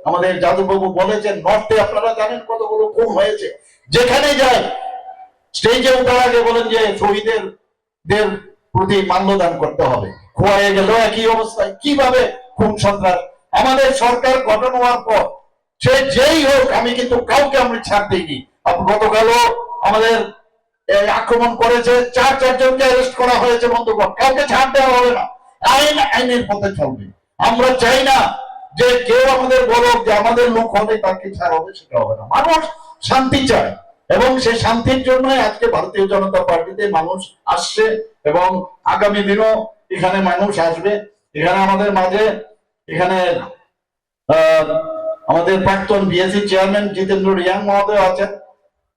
আমাদের যাদববাবু বলেছেন, নর্থে আপনারা জানেন কতগুলো খুন হয়েছে। যেখানে যায় স্টেজে ওঠার আগে বলেন যে শহীদদের প্রতি মাল্যদান করতে হবে, খোয়াইয়ে গেল একই অবস্থায়। কিভাবে খুন সন্ত্রাস আমাদের সরকার গঠন হওয়ার পর সে যেই হোক, আমি কিন্তু কাউকে আমি ছাড় দিইনি। গতকালও আমাদের আক্রমণ করেছে, 4 জনকে অ্যারেস্ট করা হয়েছে বন্ধুগণ, কাউকে ছাড় দেওয়া হবে না। আইন আইনের পথে চলবে। আমরা চাই না যে কেউ আমাদের বলুক যে আমাদের লোক হবে তাকে ছাড় হবে, সেটা হবে না। মানুষ শান্তি চায়, এবং সেই শান্তির জন্যই আজকে ভারতীয় জনতা পার্টিতে মানুষ আসছে, এবং আগামী দিনও এখানে মানুষ আসবে। এখানে আমাদের মাঝে এখানে আমাদের প্রাক্তন বিএসসি চেয়ারম্যান জিতেন্দ্র রিয়াং মহোদয় আছেন।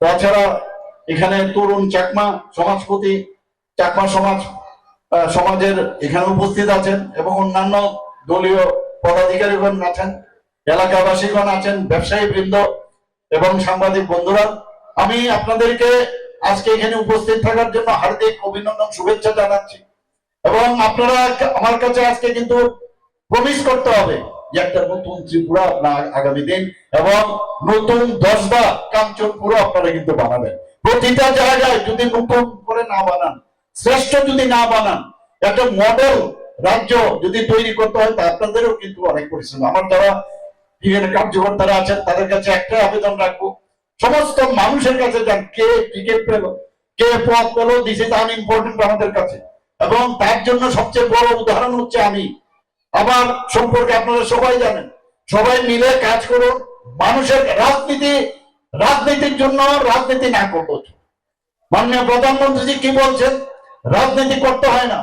তাছাড়া এখানে তরুণ চাকমা সমাজপতি, চাকমা সমাজের এখানে উপস্থিত আছেন, এবং অন্যান্য দলীয় পদাধিকারীগণ আছেন, এলাকাবাসীগণ আছেন, ব্যবসায়ী বৃন্দ এবং সাংবাদিক বন্ধুরা। আমি আপনাদেরকে আজকে এখানে উপস্থিত থাকার জন্য হার্দিক অভিনন্দন, শুভেচ্ছা জানাচ্ছি। এবং আপনারা আমার কাছে আজকে কিন্তু প্রমিস করতে হবে যে একটা নতুন ত্রিপুরা আপনার আগামী দিন, এবং নতুন 10টা কাঞ্চনপুর আপনারা কিন্তু বানাবেন। প্রতিটা জায়গায় যদি নতুন করে না বানান, শ্রেষ্ঠ যদি না বানান, একটা মডেল রাজ্য যদি তৈরি করতে হয়, তা আপনাদেরও কিন্তু অনেক পরিশ্রম। আমার যারা এখানে কার্যকর্তারা আছেন তাদের কাছে একটা আবেদন রাখবো, সমস্ত মানুষের কাছে যান, কে টিকিট পেল, কে পদ পেল, দিস ইজ আনইম্পর্টেন্ট আমাদের কাছে। এবং তার জন্য সবচেয়ে বড় উদাহরণ হচ্ছে আমি। আমার সম্পর্কে আপনারা সবাই জানেন সবাই মিলে কাজ করুন। মানুষের রাজনীতির জন্য রাজনীতি না করবো। মাননীয় প্রধানমন্ত্রীজি কি বলছেন, রাজনীতি করতে হয় না,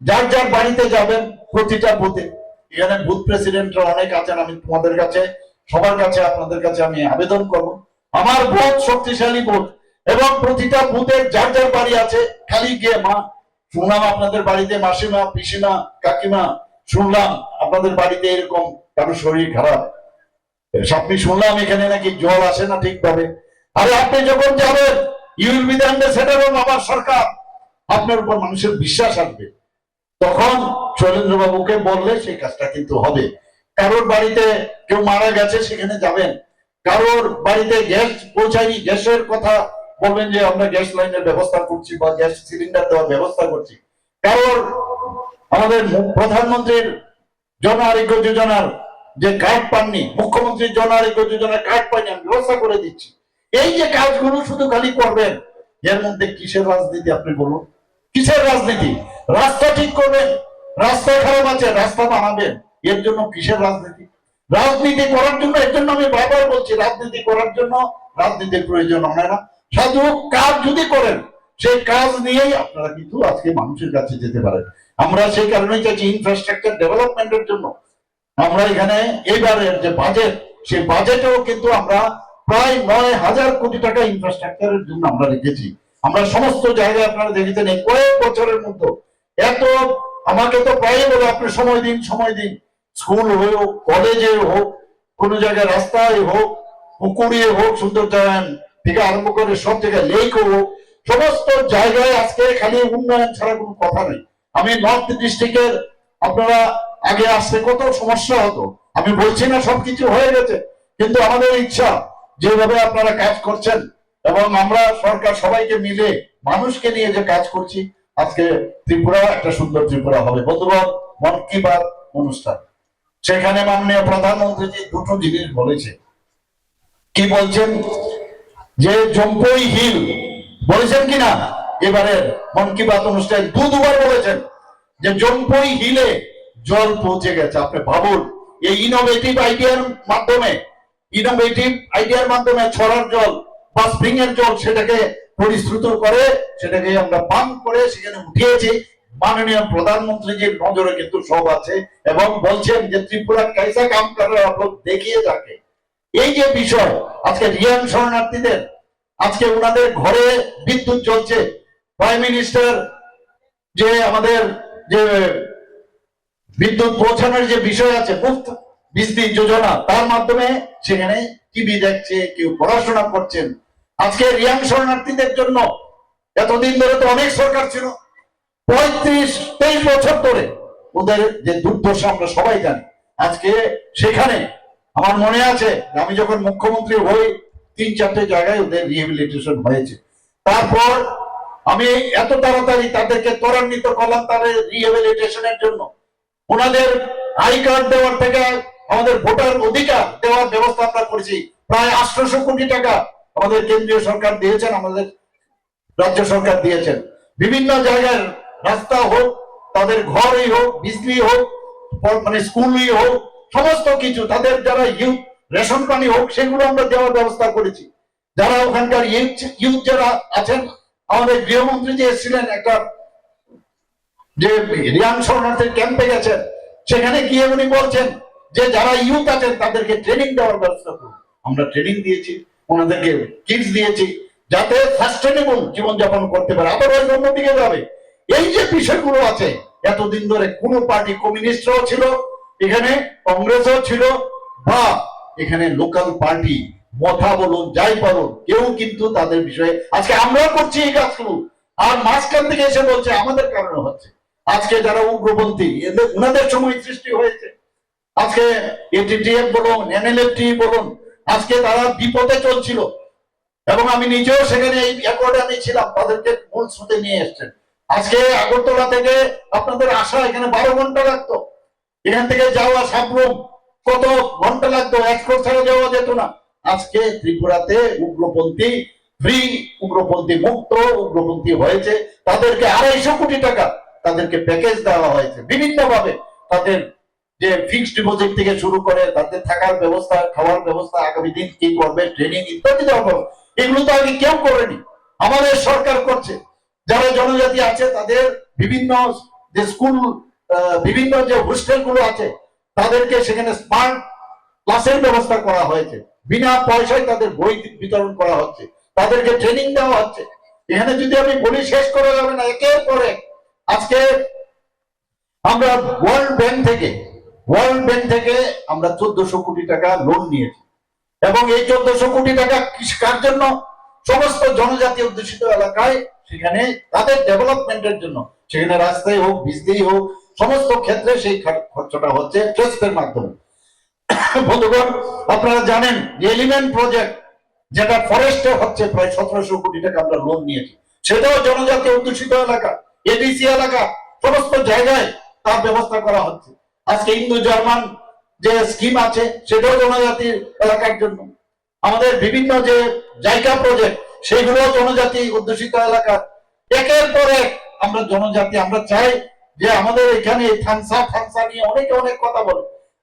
যার যার বাড়িতে যাবেন প্রতিটা বুথে। এখানে বুথ প্রেসিডেন্টরা অনেক আছেন, আমি তোমাদের কাছে সবার কাছে আপনাদের কাছে আমি আবেদন করব, আমার বুথ শক্তিশালী বুথ, এবং প্রতিটা বুথের যার যার বাড়ি আছে খালি গিয়ে, মা শুনলাম আপনাদের বাড়িতে মাসিমা পিসিমা কাকিমা শুনলাম আপনাদের বাড়িতে এরকম কারো শরীর খারাপ, আপনি শুনলাম এখানে নাকি জল আসে না ঠিকভাবে। আরে আপনি যখন যাবেন you will be the ambassador of our সরকার, আপনার উপর মানুষের বিশ্বাস আসবে। তখন শৈলেন্দ্র বাবুকে বললে সেই কাজটা কিন্তু হবে। কারোর বাড়িতে কেউ মারা গেছে সেখানে যাবেন, কারোর বাড়িতে গ্যাস পৌঁছায়নি, গ্যাসের কথা বলবেন যে আমরা গ্যাস লাইনের ব্যবস্থা করছি বা গ্যাস সিলিন্ডার দেওয়ার ব্যবস্থা করছি। কারোর আমাদের প্রধানমন্ত্রীর জন আরোগ্য যোজনার যে কার্ড পাননি, মুখ্যমন্ত্রীর জন আরোগ্য যোজনার কার্ড পাননি, আমি ব্যবস্থা করে দিচ্ছি। এই যে কাজগুলো শুধু খালি করবেন, এর মধ্যে কিসের রাজনীতি আপনি বলুন? কিসের রাজনীতি? রাস্তা ঠিক করবেন, রাস্তা খারাপ আছে রাস্তা বানাবেন, এর জন্য কিসের রাজনীতি? রাজনীতি করার জন্য, এর জন্য আমি বারবার বলছি, রাজনীতি করার জন্য রাজনীতির প্রয়োজন হয় না। সাধু কাজ যদি করেন, সেই কাজ নিয়েই আপনারা কিন্তু আজকে মানুষের কাছে যেতে পারেন। আমরা সেই কারণেই চাইছি ইনফ্রাস্ট্রাকচার ডেভেলপমেন্টের জন্য আমরা এখানে এবারের যে বাজেট, সেই বাজেটেও কিন্তু আমরা প্রায় 9,000 কোটি টাকা ইনফ্রাস্ট্রাকচারের জন্য আমরা রেখেছি। আমরা সমস্ত জায়গায় আপনারা দেখেছেন এই কয়েক বছরের মধ্যে এত, আমাকে তো প্রায় বলে আপনি সময় দিন সময় দিন, স্কুল হোক কলেজে হোক কোন জায়গায় রাস্তায় হোক পুকুরে হোক সুন্দর জায়গায় থেকে আরম্ভ করে সব জায়গায় লেক হোক, সমস্ত জায়গায় আজকে খালি উন্নয়ন ছাড়া কোনো কথা নেই। আমি নর্থ ডিস্ট্রিক্টের, আপনারা আগে আসতে কত সমস্যা হতো, আমি বলছি না সবকিছু হয়ে গেছে, কিন্তু আমাদের ইচ্ছা যেভাবে আপনারা কাজ করছেন এবং আমরা সরকার সবাইকে মিলে মানুষকে নিয়ে যে কাজ করছি, আজকে ত্রিপুরা একটা সুন্দর ত্রিপুরা হবে। বন্ধুগণ, মন কি বাত অনুষ্ঠান, সেখানে মাননীয় প্রধানমন্ত্রীজি দুটো জিনিস বলেছে। কি বলছেন? যে জম্পই হিল বলেছেন কিনা এবারের মন কি বাত অনুষ্ঠানে দুবার বলেছেন যে জম্পই হিলে জল পৌঁছে গেছে। আপনি ভাবুন, এই ইনোভেটিভ আইডিয়ার মাধ্যমে ছড়ার জল বা স্প্রিং এর জল সেটাকে পরিশ্রুত করে সেটাকে আমরা পান করে সেখানে উঠিয়েছি। মাননীয় প্রধানমন্ত্রীজির নজরে কিন্তু সব আছে এবং বলছেন যে ত্রিপুরা कैसा काम कर रहे हो आप लोग देखिए जाके। এই যে বিষয়, আজকে রিয়াং শরণার্থীদের আজকে ওনাদের ঘরে বিদ্যুৎ চলছে, প্রাইম মিনিস্টার যে আমাদের যে বিদ্যুৎ পৌঁছানোর যে বিষয় আছে মুফত বিজলি যোজনা, তার মাধ্যমে সেখানে টিভি দেখছে, কেউ পড়াশোনা করছেন। আজকে রিয়াং শরণার্থীদের জন্য এতদিন ধরে তো অনেক সরকার ছিল, 35-23 বছর ধরে ওদের যে দুর্দশা আমরা সবাই জানি। আজকে সেখানে আমার মনে আছে আমি যখন মুখ্যমন্ত্রী হই 3-4টে জায়গায় ওদের রিহেবিলিটেশন হয়েছে। তারপর আমি এত তাড়াতাড়ি তাদেরকে ত্বরান্বিত করলাম তাদের রিহেবিলিটেশনের জন্য। ওনাদের আই কার্ড দেওয়ার থেকে আমাদের ভোটার অধিকার দেওয়ার ব্যবস্থা আমরা করেছি। প্রায় 800 কোটি টাকা আমাদের কেন্দ্রীয় সরকার দিয়েছেন, আমাদের রাজ্য সরকার দিয়েছেন। বিভিন্ন জায়গায় রাস্তা হোক, তাদের ঘরই হোক, বিজলি হোক, মানে স্কুলই হোক, সমস্ত কিছু তাদের যারা ইউথ রেশন পানি হোক, সেগুলো আমরা দেওয়ার ব্যবস্থা করেছি। যারা ওখানকার ইউথ যারা আছেন, আমাদের গৃহমন্ত্রী যে এসেছিলেন একটা যে রিয়াং শরণার্থীর ক্যাম্পে গেছেন, সেখানে গিয়ে উনি বলছেন যে যারা ইউথ আছেন তাদেরকে ট্রেনিং দেওয়ার ব্যবস্থা করুন। আমরা ট্রেনিং দিয়েছি, ওনাদেরকে কিটস দিয়েছি যাতে সাস্টেনেবল জীবনযাপন করতে পারে, আবার ওই অন্যদিকে যাবে। এই যে বিষয়গুলো আছে, এতদিন ধরে কোন পার্টি, কমিউনিস্টরাও ছিল এখানে, কংগ্রেসও ছিল, বা এখানে লোকাল পার্টি মথা বলুন যাই বলুন, কেউ কিন্তু তাদের বিষয়ে, আজকে আমরা করছি এই কাজগুলো, আর মাঝখান থেকে এসে বলছে আমাদের কারণে হচ্ছে। আজকে যারা উগ্রপন্থী, ওনাদের সময় সৃষ্টি হয়েছে। আজকে এটিটিএফ বলুন, এনএলএফটি বলুন, আজকে তারা বিপদে চলছিল এবং আমি নিজেও সেখানে এই অ্যাকর্ডে আমি ছিলাম, তাদেরকে মূল স্রোতে নিয়ে এসছেন। আজকে আগরতলা থেকে আপনাদের আসা এখানে 12 ঘন্টা লাগতো, এখান থেকে যাওয়া সাবরুম কত ঘন্টা লাগতো, এক্সপ্রেস ছাড়া যাওয়া যেত না। আজকে ত্রিপুরাতে উগ্রপন্থী ফ্রি, উগ্রপন্থী মুক্ত, উগ্রপন্থী হয়েছে, তাদেরকে 250 কোটি টাকা তাদেরকে প্যাকেজ দেওয়া হয়েছে, বিভিন্ন ভাবে তাদের যে ফিক্সড ডিপোজিট থেকে শুরু করে তাদের থাকার ব্যবস্থা, খাওয়ার ব্যবস্থা, আগামী দিন কি করবে, ট্রেনিং ইত্যাদি দেওয়া, এগুলো তো আগে কেউ করেনি, আমাদের সরকার করছে। যারা জনজাতি আছে তাদের বিভিন্ন যে স্কুল, বিভিন্ন যে হোস্টেল গুলো আছে, তাদেরকে সেখানে স্মার্ট ক্লাসের ব্যবস্থা করা হয়েছে, বিনা পয়সায় তাদের বই বিতরণ করা হচ্ছে, তাদেরকে ট্রেনিং দেওয়া হচ্ছে। এখানে যদি আমি বলি শেষ করা যাবে না, একের পরে আজকে আমরা ওয়ার্ল্ড ব্যাংক থেকে আমরা 1400 কোটি টাকা লোন নিয়েছি, এবং এই 1400 কোটি টাকা কার জন্য? সমস্ত জনজাতি অধ্যুষিত এলাকায় সেখানে তাদের ডেভেলপমেন্টের জন্য, সেখানে রাস্তায় হোক, বীজতেই হোক, সমস্ত ক্ষেত্রে সেই খরচটা হচ্ছে ট্রাস্টের মাধ্যমে। বন্ধুগণ, আপনারা জানেন যে এলিমেন্ট প্রজেক্ট যেটা ফরেস্টে হচ্ছে, প্রায় 1700 কোটি টাকা আমরা লোন নিয়েছি, সেটাও জনজাতি অধ্যুষিত এলাকা, এডিসি এলাকা, সমস্ত জায়গায় তার ব্যবস্থা করা হচ্ছে। আজকে ইন্দো জার্মান যে স্কিম আছে, সেটাও জনজাতির এলাকার জন্য। আমাদের বিভিন্ন যে জায়গা প্রজেক্ট, সেগুলো জনজাতি অধ্যুষিত এলাকা। একের পর এক আমরা জনজাতি, আমরা চাই যে আমাদের এখানে থামসা নিয়ে অনেকে অনেক কথা বলে।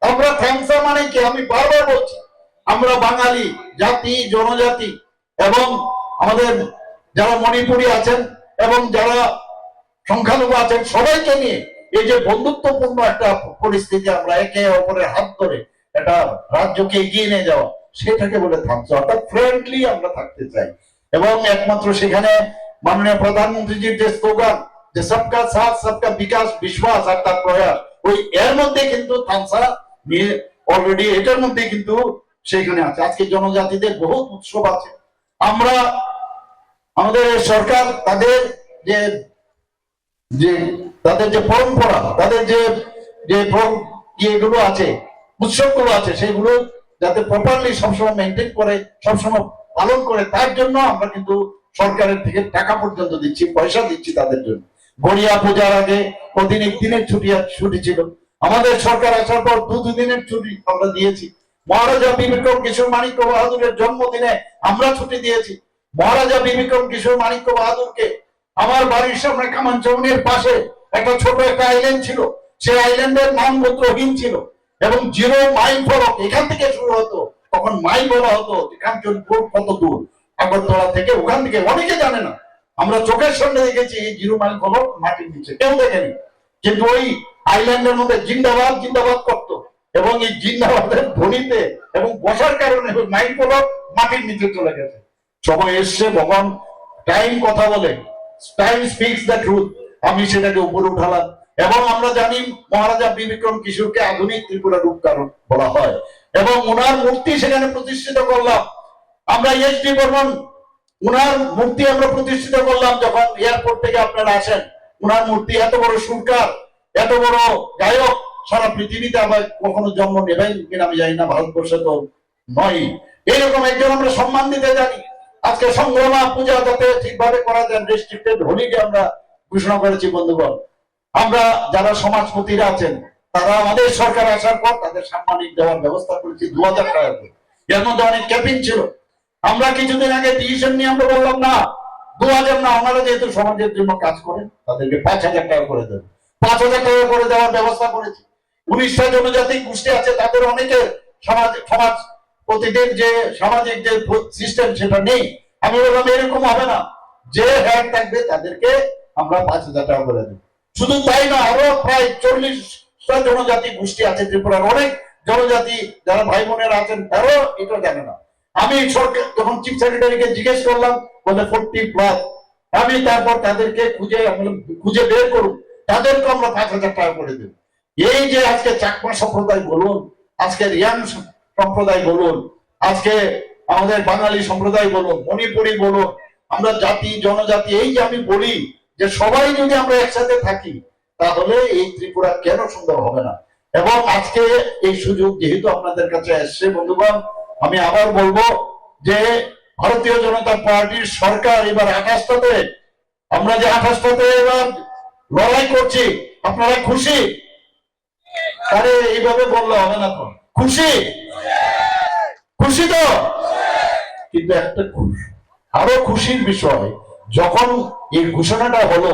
আমরা থামসা মানে কি? আমি বারবার বলছি, আমরা বাঙালি জাতি, জনজাতি, এবং আমাদের যারা মণিপুরী আছেন এবং যারা সংখ্যালঘু আছেন, সবাইকে নিয়ে এই যে বন্ধুত্বপূর্ণ একটা পরিস্থিতি, আমরা একে অপরের হাত ধরে একটা রাজ্যকে এগিয়ে নিয়ে যাওয়া, সেটাকে বলে থামসা। অর্থাৎ ফ্রেন্ডলি আমরা থাকতে চাই। এবং একমাত্র সেখানে মাননীয় প্রধানমন্ত্রীজির যে স্লোগান, যে সবকা সাথ সবকা বিকাশ বিশ্বাস আর তার প্রয়াস, ওই এর মধ্যে কিন্তু থামসা নিয়ে অলরেডি এটার মধ্যে কিন্তু সেখানে আছে। আজকে জনজাতিদের বহু উৎসব আছে। আমরা আমাদের সরকার তাদের যে তাদের যে পরম্পরা, তাদের যে ইয়েগুলো আছে, উৎসবগুলো আছে, সেগুলো যাতে প্রপারলি সবসময় মেনটেন করে, সবসময় পালন করে, তার জন্য আমরা কিন্তু সরকারের থেকে টাকা পর্যন্ত দিচ্ছি, পয়সা দিচ্ছি তাদের জন্য। গড়িয়া পূজার আগে কদিন, একদিনের ছুটি ছিল, আমাদের সরকার আসার পর 2 দিনের ছুটি আমরা দিয়েছি। মহারাজা বিক্রম কিশোর মাণিক্য বাহাদুরের জন্মদিনে আমরা ছুটি দিয়েছি। মহারাজা বিক্রম কিশোর মাণিক্য বাহাদুরকে আমার বাড়ির সামনে কামান চৌনের পাশে একটা ছোট একটা আইল্যান্ড ছিল, সেই আইল্যান্ডের নাম গোত্রহীন ছিল, এবং 0 মাইল ফরক এখান থেকে শুরু হতো। তখন মাইল বলা হতো কাঞ্চনপুর কত দূর, আগরতলা থেকে, ওখান থেকে অনেকে জানে না। আমরা চোখের সামনে দেখেছি এই 0 মাইল ফরক মাটির নিচে, কেউ দেখেনি, কিন্তু ওই আইল্যান্ডের মধ্যে জিন্দাবাদ জিন্দাবাদ করতো, এবং এই জিন্দাবাদের ধ্বনিতে এবং বসার কারণে ওই মাইল ফরক মাটির নিচে চলে গেছে। সময় এসছে, ভগবান টাইম কথা বলে, টাইম স্পিক্স দ্য ট্রুথ, আমি সেটাকে উপরে উঠালাম। এবং আমরা জানি মহারাজা বিক্রম কিশোরকে আধুনিক ত্রিপুরা রূপকার বলা হয়, এবং ওনার মূর্তি সেখানে প্রতিষ্ঠিত করলাম আমরা। এসডি বর্মন ওনার মূর্তি আমরা প্রতিষ্ঠিত করলাম যখন এয়ারপোর্ট থেকে আপনারা আসেন। ওনার মূর্তি, এত বড় সুরকার, এত বড় গায়ক সারা পৃথিবীতে আবার কখনো জন্ম নেবেন কিনা আমি জানি না, ভারতবর্ষে তো নয়। এইরকম একজন আমরা সম্মান দিতে জানি। আজকে সংগ্রামা পূজা যাতে ঠিকভাবে করা যায়, রেস্ট্রিক্টেড হলিডে আমরা ঘোষণা করেছি। বন্ধুগণ, আমরা যারা সমাজপতিরা আছেন, তারা আমাদের সরকার আসার পর তাদের সাম্মানিক দেওয়ার ব্যবস্থা করেছি 2000 টাকা করে। এর মধ্যে অনেক ক্যাপিং ছিল। আমরা কিছুদিন আগে ডিসিশন নিয়ে আমরা বললাম না, 2000 না, ওনারা যেহেতু সমাজের জন্য কাজ করেন তাদেরকে 5000 টাকা করে দেবেন। 5000 টাকা করে দেওয়ার ব্যবস্থা করেছি। 19টা জনজাতি গোষ্ঠী আছে, তাদের অনেকে সমাজ প্রতিদিন যে সামাজিক যে সিস্টেম সেটা নেই। আমি বললাম এরকম হবে না, যে হ্যাড থাকবে তাদেরকে আমরা 5000 টাকা করে দেব। শুধু তাই না, আরো প্রায় 40টা জনজাতি গোষ্ঠী আছে ত্রিপুরার, অনেক জনজাতি যারা ভাই বোনেরা আছেন তারাও এটা জানে না। আমি সরকার যখন চিফ সেক্রেটারিকে জিজ্ঞেস করলাম, বলে 40+। আমি তারপর তাদেরকে খুঁজে বের করুন, তাদেরকে আমরা 5000 টাকা করে দেব। এই যে আজকে চাকমা সম্প্রদায় বলুন, আজকে রিয়াং সম্প্রদায় বলুন, আজকে আমাদের বাঙালি সম্প্রদায় বলুন, মণিপুরি বলুন, আমরা জাতি জনজাতি, এই যে আমি বলি যে সবাই যদি আমরা একসাথে থাকি তাহলে এই ত্রিপুরা কেন সুন্দর হবে না। এবং আজকে এই সুযোগ যেহেতু আপনাদের কাছে আসছে, বন্ধুগণ, আমি আবার বলবো যে ভারতীয় জনতা পার্টির সরকার এবার 28টাতে, আমরা যে 28টাতে এবার লড়াই করছি, আপনারা খুশি? আরে এইভাবে বললে হবে না তো, খুশি? খুশি তো? কিন্তু একটা আরো খুশির বিষয়, যখন এই ঘোষণাটা হলো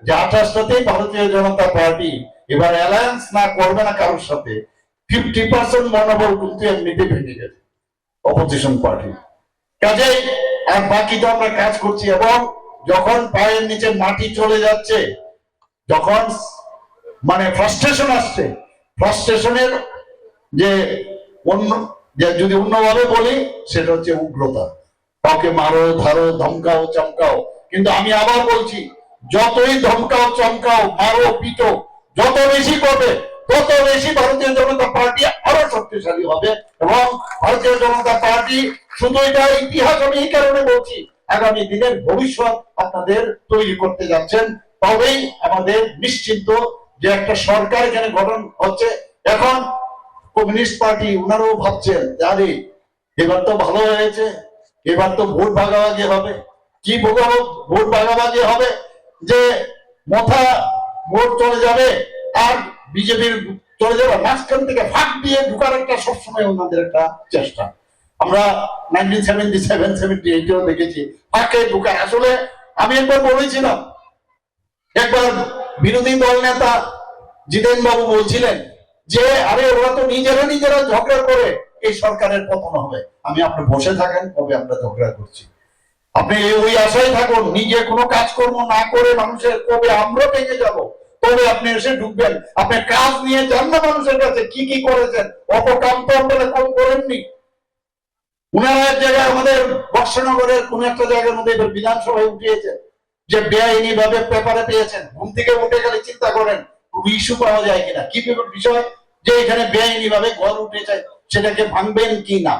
যে 28টাতেই ভারতীয় জনতা পার্টি এবার অ্যালায়েন্স না করবে না কারোর সাথে, 50% মনোবল কিন্তু এমনিতে ভেঙে গেছে অপোজিশন পার্টি। কাজেই আর বাকি তো আমরা কাজ করছি, এবং যখন পায়ের নিচে মাটি চলে যাচ্ছে, যখন মানে ফ্রাস্ট্রেশন আসছে, ফ্রাস্ট্রেশনের যে অন্য, যে যদি অন্যভাবে বলি সেটা হচ্ছে উগ্রতা। কাউকে মারো, ধারো, ধমকাও, চমকাও, কিন্তু আমি আবার বলছি, যতই ধমকাও, চমকাও, মারো, পিটো, যত বেশি করবে তত বেশি ভারতীয় জনতা পার্টি আরো শক্তিশালী হবে। এবং ভারতীয় জনতা পার্টি শুধু এটা ইতিহাস, আমি এই কারণে বলছি, আগামী দিনের ভবিষ্যৎ আপনাদের তৈরি করতে যাচ্ছেন, তবেই আমাদের নিশ্চিন্ত যে একটা সরকার এখানে গঠন হচ্ছে। এখন কমিউনিস্ট পার্টি ওনারাও ভাবছেন, আরে এবার তো ভালো হয়েছে, এবার তো ভোট ভাগাভাগি হবে। কি ভোট ভাগাভাগি হবে? যে মাথা ভোট চলে যাবে আর বিজেপির চলে যাবে, মাঝখান থেকে ফাঁক দিয়ে ঢুকার একটা সবসময় ওনাদের একটা চেষ্টা। আমরা 1977-78 দেখেছি ফাঁকে ঢুকা। আসলে আমি একবার বলেছিলাম, একবার বিরোধী দল নেতা জিতেন বাবু বলছিলেন যে আরে ওরা তো নিজেরা ঝগড়া করে এই সরকারের পতন হবে। আমি, আপনি বসে থাকেন, কবে আমরা ঝগড়া করছি? আপনি ওই আশায় থাকুন, নিজে কোনো কাজকর্ম না করে মানুষের কবে আমরা পেয়ে যাব, তবে আপনি এসে ঢুকবেন। আপনি কাজ নিয়ে যান না মানুষের কাছে, কি কি করেছেন, অত কাম তো আপনারা কম করেননি। উনারা এক জায়গায় আমাদের বর্ষনগরের কোন একটা জায়গার মধ্যে এবার বিধানসভায় উঠিয়েছেন যে বেআইনি ভাবে পেপারে পেয়েছেন। ঘুম থেকে উঠে গেলে চিন্তা করেন ইস্যু পাওয়া যায় কিনা, কি বিষয় যে এখানে বেআইনি ভাবে ঘর উঠেছে, সেটাকে ভাঙবেন কি না।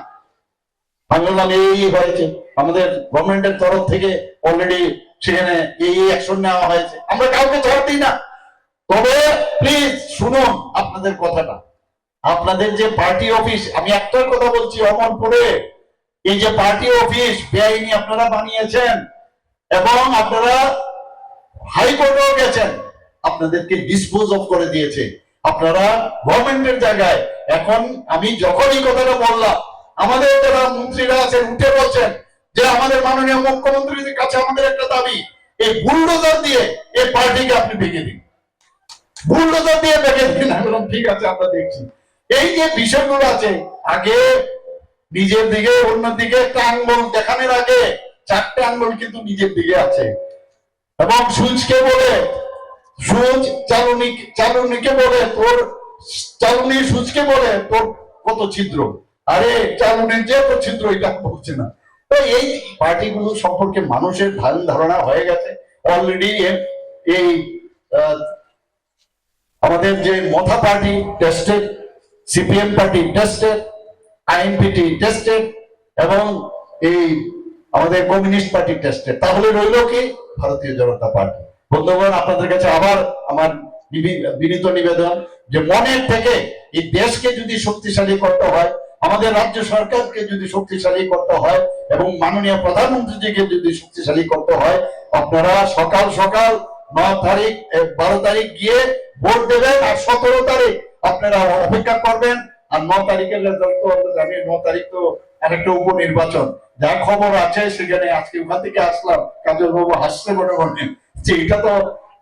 আমি বললাম এই হয়েছে, আমাদের গভর্নমেন্টের তরফ থেকে অলরেডি সেখানে এই অ্যাকশন নেওয়া হয়েছে, আমরা কাউকে ছাড় দিই না। তবে প্লিজ শুনুন আপনাদের কথাটা, আপনাদের যে পার্টি অফিস, আমি একটার কথা বলছি, অমরপুরে এই যে পার্টি অফিস বেআইনি আপনারা বানিয়েছেন, এবং আপনারা হাইকোর্টেও গেছেন, আপনাদেরকে ডিসপোজ অফ করে দিয়েছে, আপনারা গভর্নমেন্টের জায়গায়। এখন আমি যখন এই কথাটা বললাম, আমাদের যারা মন্ত্রীরা আছেন উঠে বলছেন যে আমাদের মাননীয় মুখ্যমন্ত্রীর কাছে আমাদের একটা দাবি, এই বুলডোজার দিয়ে এই পার্টিকে আপনি ভেঙে দিন, বুলডোজার দিয়ে ভেঙে দিন। আমি বললাম ঠিক আছে, আমরা দেখছি। এই যে বিষয়গুলো আছে, আগে নিজের দিকে অন্য দিকে একটা আঙ্গুল দেখানোর আগে 4টে আঙ্গুল কিন্তু নিজের দিকে আছে। এবং সুচকে বলে, সুচ চালুনিকে বলে তোর চালুনি, সুচকে বলে তোর কত ছিদ্র, আরে চালুনির যে তো ছিদ্র, এটা বলছে না। তো এই পার্টিগুলো সম্পর্কে মানুষের ধারণা হয়ে গেছে অলরেডি। এই আমাদের যে Motha party tested, CPM party tested, INPT tested, এবং এই আমাদের কমিউনিস্ট পার্টি টেস্টেড। তাহলে রইল কি? ভারতীয় জনতা পার্টি। বন্ধুগণ, আপনাদের কাছে আবার আমার বিনীত নিবেদন যে মনের থেকে এই দেশকে যদি শক্তিশালী করতে হয়, আমাদের রাজ্য সরকারকে যদি শক্তিশালী করতে হয়, এবং মাননীয় প্রধানমন্ত্রীজিকে যদি শক্তিশালী করতে হয়, আপনারা সকাল 9 তারিখ 12 তারিখ গিয়ে ভোট দেবেন, আর 17 তারিখ আপনারা অপেক্ষা করবেন। আর 9 তারিখের রেজাল্ট তো আমরা জানি, 9 তারিখ তো আরেকটা উপনির্বাচন। যা খবর আছে সেখানে, আজকে ওখান থেকে আসলাম, কাজল বাবু হাসছে মনে মনে যে এটা তো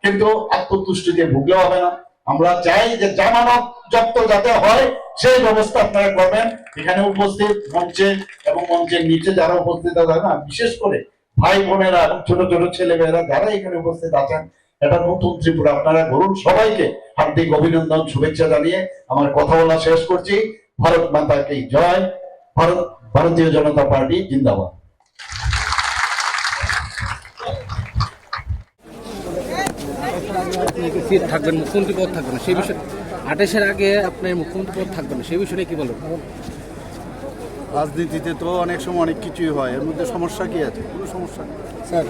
কিন্তু আত্মতুষ্টিতে ভুগলে হবে না। আমরা চাই যে জামানত জব্দ যাতে হয় সেই ব্যবস্থা আপনারা করবেন। এখানে উপস্থিত মঞ্চে এবং মঞ্চের নিচে যারা উপস্থিত আছে না, বিশেষ করে ভাই বোনেরা এবং ছোট ছোট ছেলে মেয়েরা যারা এখানে উপস্থিত আছেন, এটা নতুন ত্রিপুরা আপনারা বলুন। সবাইকে হার্দিক অভিনন্দন, শুভেচ্ছা জানিয়ে আমার কথা বলা শেষ করছি। ভারত মাতা কি জয়, ভারতীয় জনতা পার্টি জিন্দাবাদ। থাকবেন, মুখ্যমন্ত্রী পদ থাকবে না সেই বিষয়ে, 28-এর আগে আপনার মুখ্যমন্ত্রী পদ থাকবে না সেই বিষয়ে কি বলবেন? রাজনীতিতে তো অনেক সময় অনেক কিছুই হয়, এর মধ্যে সমস্যা কি আছে? কোনো সমস্যা নেই স্যার।